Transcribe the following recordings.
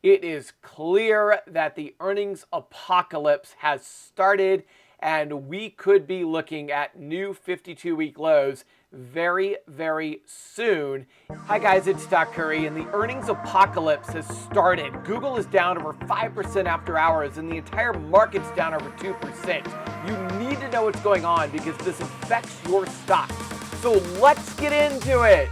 It is clear that the earnings apocalypse has started, and we could be looking at new 52-week lows very, very soon. Hi guys, it's Doc Curry, and the earnings apocalypse has started. Google is down over 5% after hours, and the entire market's down over 2%. You need to know what's going on because this affects your stock. So let's get into it.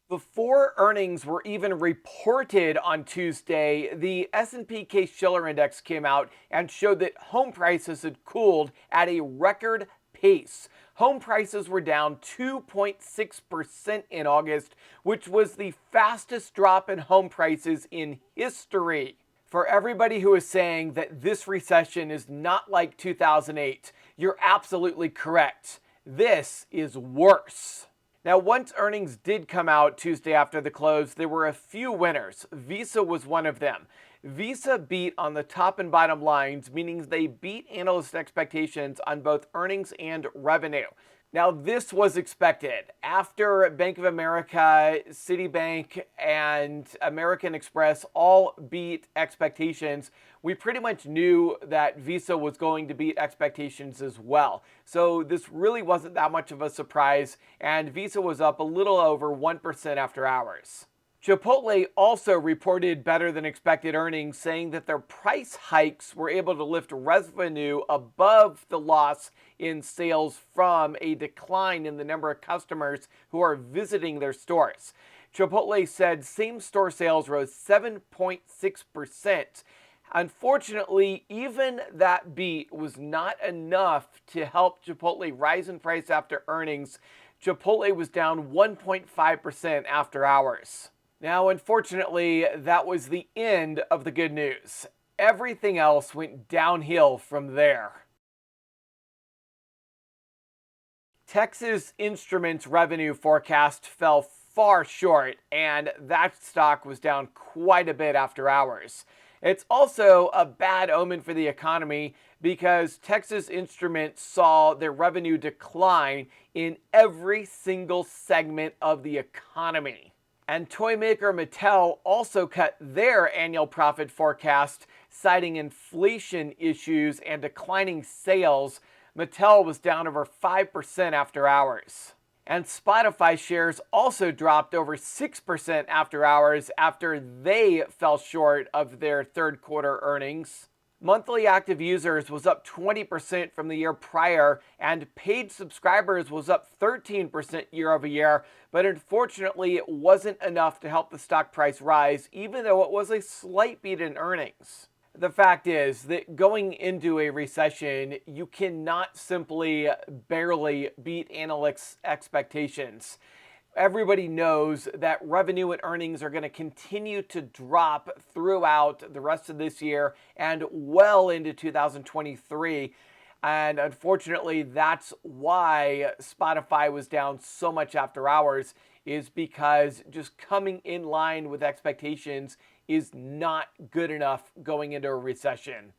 Before earnings were even reported on Tuesday, the S&P Case-Shiller Index came out and showed that home prices had cooled at a record pace. Home prices were down 2.6% in August, which was the fastest drop in home prices in history. For everybody who is saying that this recession is not like 2008, you're absolutely correct. This is worse. Now, once earnings did come out Tuesday after the close, there were a few winners. Visa was one of them. Visa beat on the top and bottom lines, meaning they beat analyst expectations on both earnings and revenue. Now, this was expected. After Bank of America, Citibank, and American Express all beat expectations, we pretty much knew that Visa was going to beat expectations as well. So this really wasn't that much of a surprise, and Visa was up a little over 1% after hours. Chipotle also reported better than expected earnings, saying that their price hikes were able to lift revenue above the loss in sales from a decline in the number of customers who are visiting their stores. Chipotle said same-store sales rose 7.6%. Unfortunately, even that beat was not enough to help Chipotle rise in price after earnings. Chipotle was down 1.5% after hours. Now, unfortunately, that was the end of the good news. Everything else went downhill from there. Texas Instruments revenue forecast fell far short, and that stock was down quite a bit after hours. It's also a bad omen for the economy because Texas Instruments saw their revenue decline in every single segment of the economy. And toy maker Mattel also cut their annual profit forecast, citing inflation issues and declining sales. Mattel was down over 5% after hours. And Spotify shares also dropped over 6% after hours after they fell short of their third quarter earnings. Monthly active users was up 20% from the year prior, and paid subscribers was up 13% year over year, but unfortunately it wasn't enough to help the stock price rise, even though it was a slight beat in earnings. The fact is that going into a recession, you cannot simply barely beat analysts' expectations. Everybody knows that revenue and earnings are going to continue to drop throughout the rest of this year and well into 2023. And unfortunately, that's why Spotify was down so much after hours, is because just coming in line with expectations is not good enough going into a recession.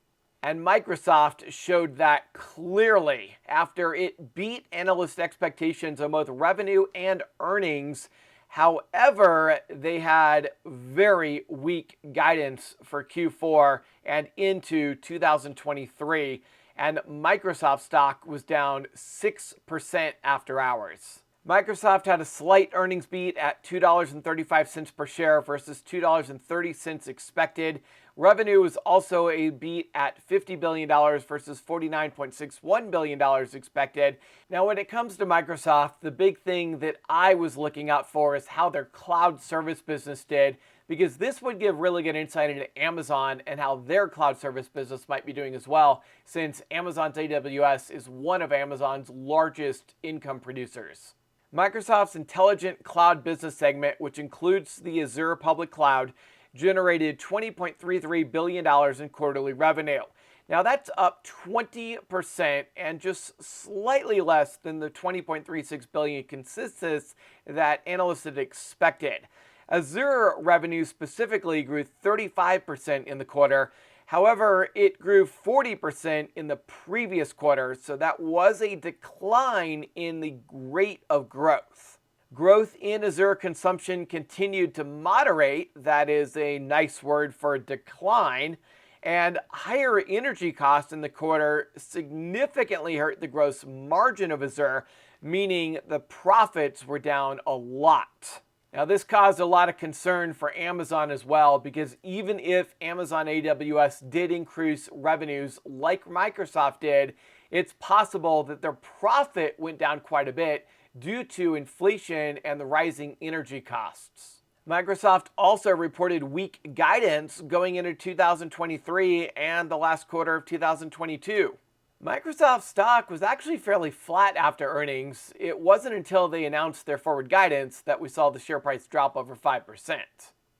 And Microsoft showed that clearly after it beat analyst expectations on both revenue and earnings. However, they had very weak guidance for Q4 and into 2023, and Microsoft stock was down 6% after hours. Microsoft had a slight earnings beat at $2.35 per share versus $2.30 expected. Revenue was also a beat at $50 billion versus $49.61 billion expected. Now, when it comes to Microsoft, the big thing that I was looking out for is how their cloud service business did, because this would give really good insight into Amazon and how their cloud service business might be doing as well, since Amazon's AWS is one of Amazon's largest income producers. Microsoft's Intelligent Cloud Business segment, which includes the Azure public cloud, generated $20.33 billion in quarterly revenue. Now that's up 20% and just slightly less than the $20.36 billion consensus that analysts had expected. Azure revenue specifically grew 35% in the quarter. However, it grew 40% in the previous quarter, so that was a decline in the rate of growth. Growth in Azure consumption continued to moderate, that is a nice word for decline, and higher energy costs in the quarter significantly hurt the gross margin of Azure, meaning the profits were down a lot. Now, this caused a lot of concern for Amazon as well, because even if Amazon AWS did increase revenues like Microsoft did, it's possible that their profit went down quite a bit due to inflation and the rising energy costs. Microsoft also reported weak guidance going into 2023 and the last quarter of 2022. Microsoft stock was actually fairly flat after earnings. It wasn't until they announced their forward guidance that we saw the share price drop over 5%.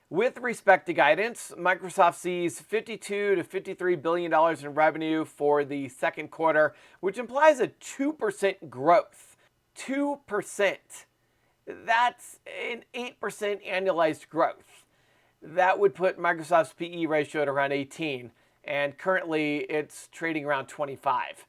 With respect to guidance, Microsoft sees $52 to $53 billion in revenue for the second quarter, which implies a 2% growth. 2%. That's an 8% annualized growth. That would put Microsoft's PE ratio at around 18, and currently it's trading around 25.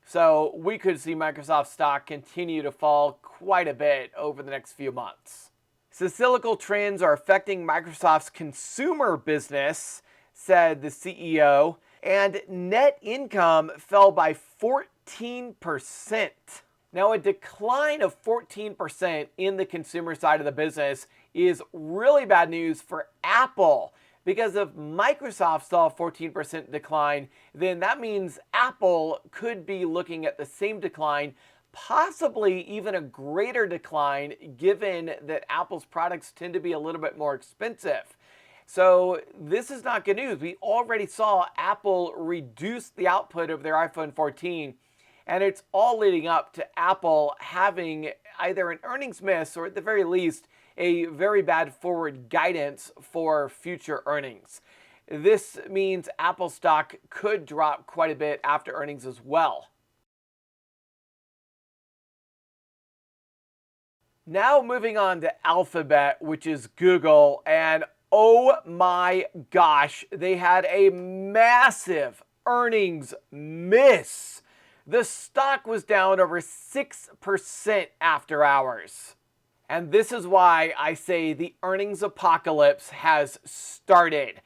So we could see Microsoft stock continue to fall quite a bit over the next few months. Cyclical trends are affecting Microsoft's consumer business, said the CEO, and net income fell by 14%. Now, a decline of 14% in the consumer side of the business is really bad news for Apple, because if Microsoft saw a 14% decline, then that means Apple could be looking at the same decline, possibly even a greater decline, given that Apple's products tend to be a little bit more expensive. So this is not good news. We already saw Apple reduce the output of their iPhone 14, and it's all leading up to Apple having either an earnings miss or at the very least a very bad forward guidance for future earnings. This means Apple stock could drop quite a bit after earnings as well. Now moving on to Alphabet, which is Google, and oh my gosh, they had a massive earnings miss. The stock was down over 6% after hours. And this is why I say the earnings apocalypse has started.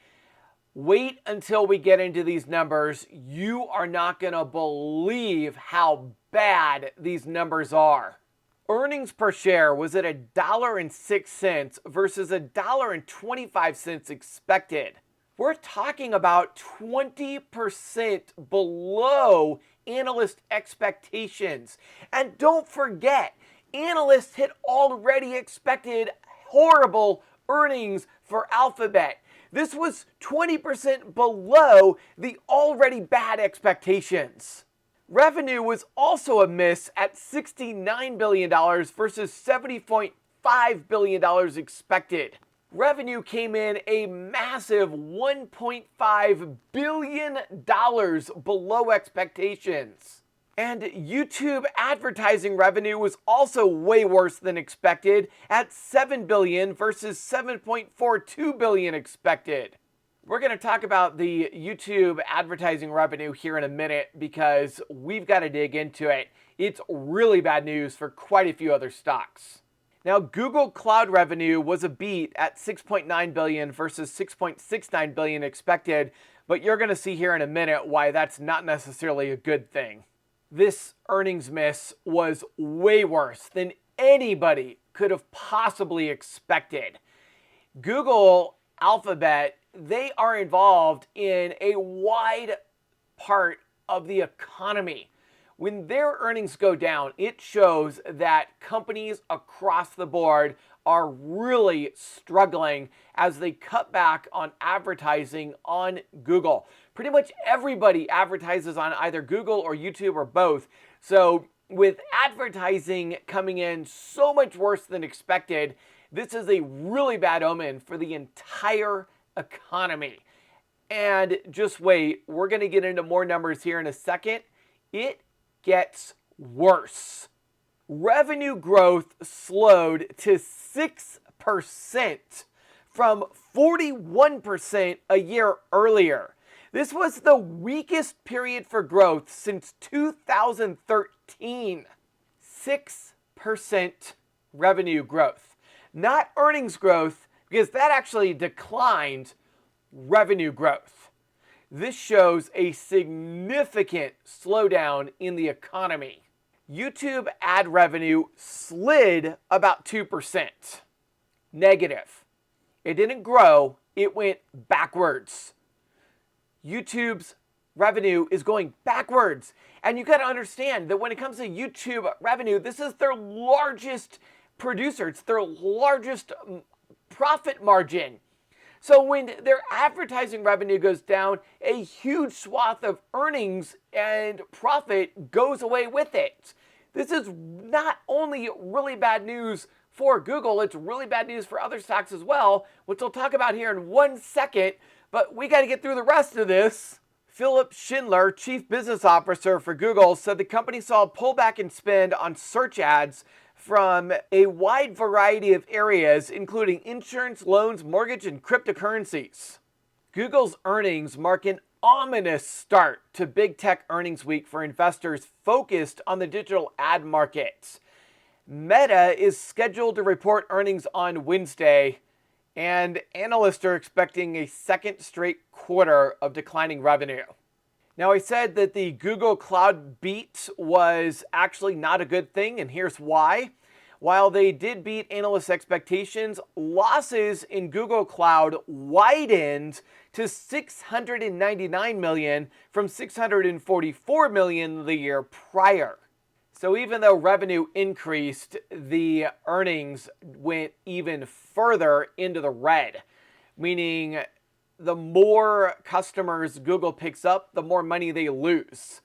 Wait until we get into these numbers. You are not going to believe how bad these numbers are. Earnings per share was at $1.06 versus $1.25 expected. We're talking about 20% below analyst expectations. And don't forget, analysts had already expected horrible earnings for Alphabet. This was 20% below the already bad expectations. Revenue was also a miss at $69 billion versus $70.5 billion expected. Revenue came in a massive $1.5 billion below expectations. And YouTube advertising revenue was also way worse than expected at $7 billion versus $7.42 billion expected. We're going to talk about the YouTube advertising revenue here in a minute because we've got to dig into it. It's really bad news for quite a few other stocks. Now, Google Cloud revenue was a beat at $6.9 billion versus $6.69 billion expected, but you're going to see here in a minute why that's not necessarily a good thing. This earnings miss was way worse than anybody could have possibly expected. Google, Alphabet, they are involved in a wide part of the economy. When their earnings go down, it shows that companies across the board are really struggling as they cut back on advertising on Google. Pretty much everybody advertises on either Google or YouTube or both. So with advertising coming in so much worse than expected, this is a really bad omen for the entire economy. And just wait, we're going to get into more numbers here in a second. It gets worse. Revenue growth slowed to 6% from 41% a year earlier. This was the weakest period for growth since 2013. 6% revenue growth, not earnings growth, because that actually declined revenue growth. This shows a significant slowdown in the economy. YouTube ad revenue slid about 2%. Negative. It didn't grow, it went backwards. YouTube's revenue is going backwards. And you got to understand that when it comes to YouTube revenue, this is their largest producer. It's their largest profit margin. So when their advertising revenue goes down, a huge swath of earnings and profit goes away with it. This is not only really bad news for Google, it's really bad news for other stocks as well, which I'll talk about here in 1 second, but we got to get through the rest of this. Philip Schindler, Chief Business Officer for Google, said the company saw a pullback in spend on search ads from a wide variety of areas, including insurance, loans, mortgage, and cryptocurrencies. Google's earnings mark an ominous start to big tech earnings week for investors focused on the digital ad market. Meta is scheduled to report earnings on Wednesday, and analysts are expecting a second straight quarter of declining revenue. Now, I said that the Google Cloud beat was actually not a good thing, and here's why. While they did beat analysts' expectations, losses in Google Cloud widened to $699 million from $644 million the year prior. So even though revenue increased, the earnings went even further into the red, meaning the more customers Google picks up, the more money they lose.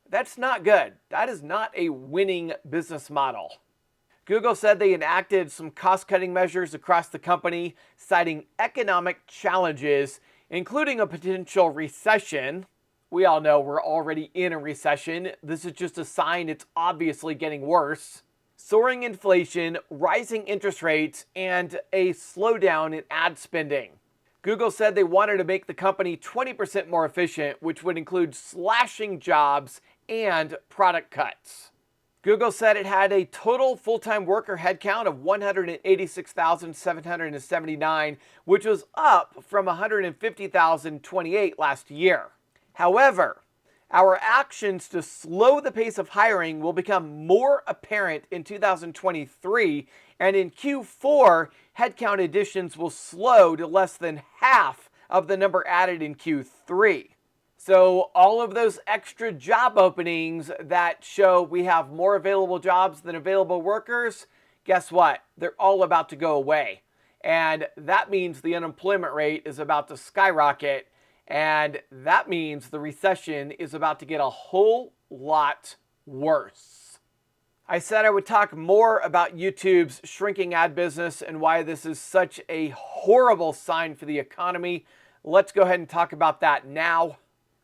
That's not good. That is not a winning business model. Google said they enacted some cost-cutting measures across the company, citing economic challenges, including a potential recession. We all know we're already in a recession. This is just a sign it's obviously getting worse. Soaring inflation, rising interest rates, and a slowdown in ad spending. Google said they wanted to make the company 20% more efficient, which would include slashing jobs and product cuts. Google said it had a total full-time worker headcount of 186,779, which was up from 150,028 last year. However, our actions to slow the pace of hiring will become more apparent in 2023, and in Q4, headcount additions will slow to less than half of the number added in Q3. So all of those extra job openings that show we have more available jobs than available workers, guess what? They're all about to go away. And that means the unemployment rate is about to skyrocket. And that means the recession is about to get a whole lot worse. I said I would talk more about YouTube's shrinking ad business and why this is such a horrible sign for the economy. Let's go ahead and talk about that now.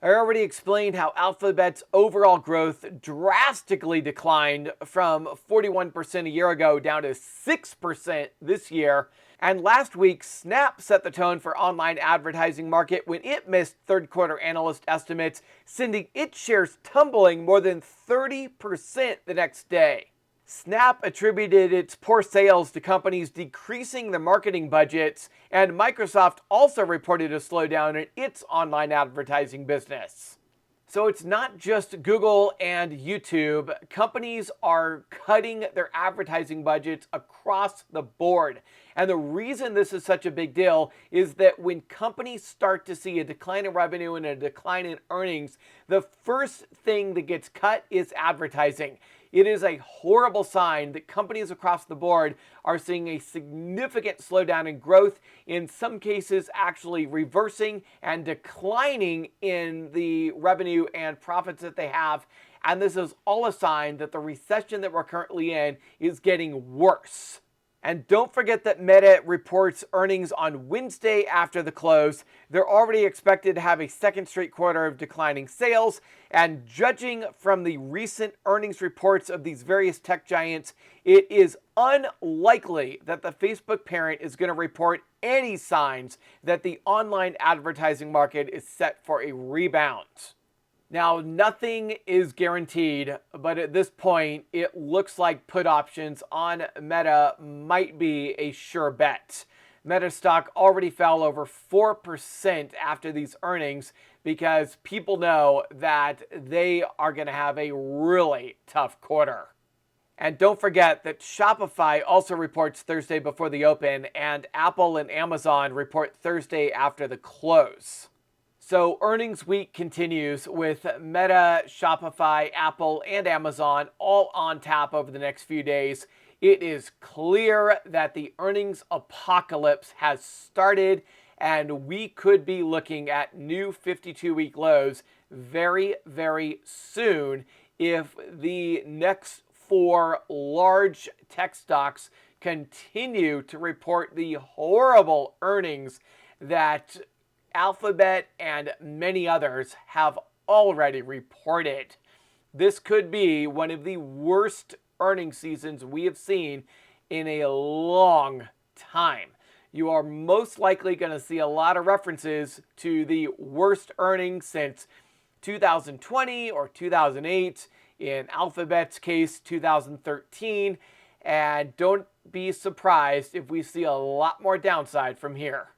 I already explained how Alphabet's overall growth drastically declined from 41% a year ago down to 6% this year. And last week, Snap set the tone for online advertising market when it missed third quarter analyst estimates, sending its shares tumbling more than 30% the next day. Snap attributed its poor sales to companies decreasing their marketing budgets, and Microsoft also reported a slowdown in its online advertising business. So it's not just Google and YouTube. Companies are cutting their advertising budgets across the board. And the reason this is such a big deal is that when companies start to see a decline in revenue and a decline in earnings, the first thing that gets cut is advertising. It is a horrible sign that companies across the board are seeing a significant slowdown in growth, in some cases actually reversing and declining in the revenue and profits that they have. And this is all a sign that the recession that we're currently in is getting worse. And don't forget that Meta reports earnings on Wednesday after the close. They're already expected to have a second straight quarter of declining sales. And judging from the recent earnings reports of these various tech giants, it is unlikely that the Facebook parent is going to report any signs that the online advertising market is set for a rebound. Now, nothing is guaranteed, but at this point, it looks like put options on Meta might be a sure bet. Meta stock already fell over 4% after these earnings because people know that they are going to have a really tough quarter. And don't forget that Shopify also reports Thursday before the open, and Apple and Amazon report Thursday after the close. So earnings week continues with Meta, Shopify, Apple, and Amazon all on tap over the next few days. It is clear that the earnings apocalypse has started, and we could be looking at new 52-week lows very, very soon if the next four large tech stocks continue to report the horrible earnings that Alphabet and many others have already reported. This could be one of the worst earnings seasons we have seen in a long time. You are most likely going to see a lot of references to the worst earnings since 2020 or 2008. In Alphabet's case, 2013. And don't be surprised if we see a lot more downside from here.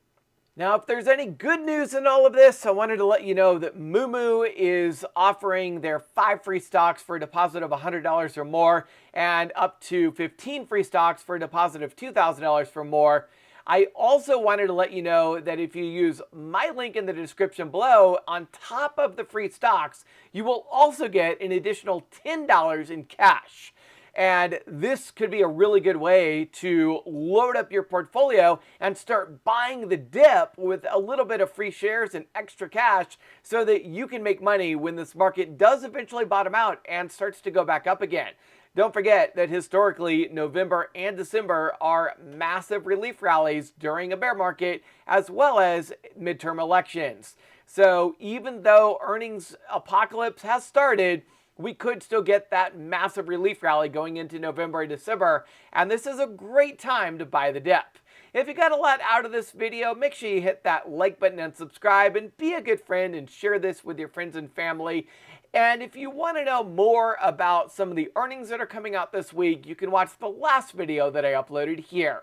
Now, if there's any good news in all of this, I wanted to let you know that Moomoo is offering their 5 free stocks for a deposit of $100 or more, and up to 15 free stocks for a deposit of $2,000 or more. I also wanted to let you know that if you use my link in the description below, on top of the free stocks, you will also get an additional $10 in cash. And this could be a really good way to load up your portfolio and start buying the dip with a little bit of free shares and extra cash so that you can make money when this market does eventually bottom out and starts to go back up again. Don't forget that historically, November and December are massive relief rallies during a bear market, as well as midterm elections. So even though earnings apocalypse has started, we could still get that massive relief rally going into November and December, and this is a great time to buy the dip. If you got a lot out of this video, make sure you hit that like button and subscribe, and be a good friend and share this with your friends and family. And if you want to know more about some of the earnings that are coming out this week, you can watch the last video that I uploaded here.